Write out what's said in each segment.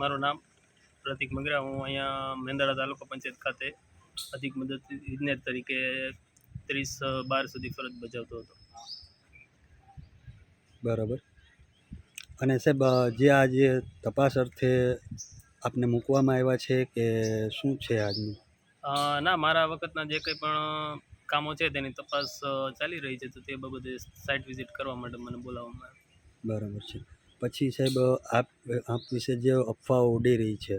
મારું નામ પ્રતિક મંગરા. હું અહીંયા મેંદરડા તાલુકા પંચાયત ખાતે અધિક મદદ ઇજનેર તરીકે 30/12 સુધી ફરજ બજાવતો હતો. બરાબર. અને સાહેબ જે આજે તપાસ અર્થે આપને મૂકવામાં આવ્યા છે કે શું છે આજનું? ના, મારા વખતના જે કંઈ પણ કામો છે તેની તપાસ ચાલી રહી છે, તો તે બાબતે સાઇટ વિઝિટ કરવા માટે મને બોલાવવામાં આવ્યો. બરાબર છે. પછી સાહેબ આપ વિશે જે અફવાઓ ઉડી રહી છે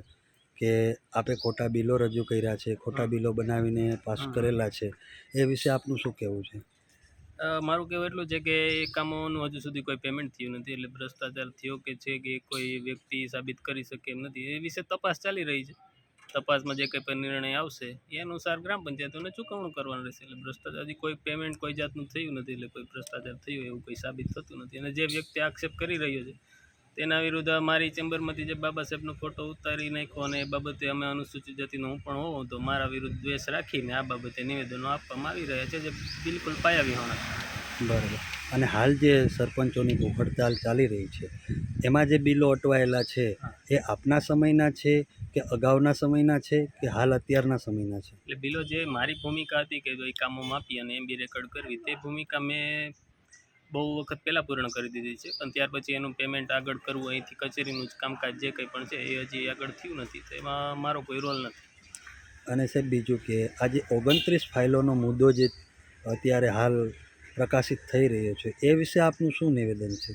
કે આપે ખોટા બિલો રજૂ કર્યા છે, ખોટા બિલો બનાવીને પાસ કરેલા છે, એ વિશે આપનું શું કહેવું છે? મારું કહેવું એટલું છે કે એ કામોનું હજુ સુધી કોઈ પેમેન્ટ થયું નથી, એટલે ભ્રષ્ટાચાર થયો કે છે કે કોઈ વ્યક્તિ સાબિત કરી શકે એમ નથી. એ વિશે તપાસ ચાલી રહી છે. તપાસમાં જે કંઈ પણ નિર્ણય આવશે એ અનુસાર ગ્રામ પંચાયતોને ચૂકવણું કરવાનું રહેશે. એટલે ભ્રષ્ટાચાર હજી કોઈ પેમેન્ટ કોઈ જાતનું થયું નથી, એટલે કોઈ ભ્રષ્ટાચાર થયું એવું કંઈ સાબિત થતું નથી. અને જે વ્યક્તિ આક્ષેપ કરી રહ્યો છે તેના વિરુદ્ધ મારી ચેમ્બરમાંથી જે બાબા સાહેબનો ફોટો ઉતારી નાખ્યો અને એ બાબતે અમે અનુસૂચિત જાતિનો હું પણ હોઉં તો મારા વિરુદ્ધ દ્વેષ રાખીને આ બાબતે નિવેદનો આપવામાં આવી રહ્યા છે, જે બિલકુલ પાયાવિહોણા છે. બરાબર. અને હાલ જે સરપંચોની ભૂખ હડતાલ ચાલી રહી છે એમાં જે બિલો અટવાયેલા છે એ આપના સમયના છે કે અગાઉના સમયના છે કે હાલ અત્યારના સમયના છે? એટલે બિલો જે મારી ભૂમિકા હતી કે ભાઈ કામો માપી અને એમબી રેકોર્ડ કરવી, તે ભૂમિકા મેં બહુ વખત પહેલાં પૂર્ણ કરી દીધી છે. પણ ત્યાર પછી એનું પેમેન્ટ આગળ કરવું, અહીંથી કચેરીનું જ કામકાજ જે કંઈ પણ છે એ હજી આગળ થયું નથી, તો એમાં મારો કોઈ રોલ નથી. અને સાહેબ બીજું કે આજે 29 ફાઇલોનો મુદ્દો જે અત્યારે હાલ પ્રકાશિત થઈ રહ્યો છે એ વિશે આપનું શું નિવેદન છે?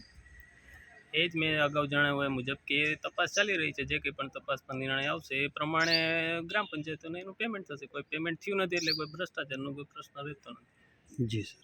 એ જ મેં અગાઉ જણાવ્યું એ મુજબ કે તપાસ ચાલી રહી છે. જે કંઈ પણ તપાસમાં નિર્ણય આવશે એ પ્રમાણે ગ્રામ પંચાયતોને એનું પેમેન્ટ થશે. કોઈ પેમેન્ટ થયું નથી એટલે કોઈ ભ્રષ્ટાચારનો કોઈ પ્રશ્ન રહેતો નથી. જી સર.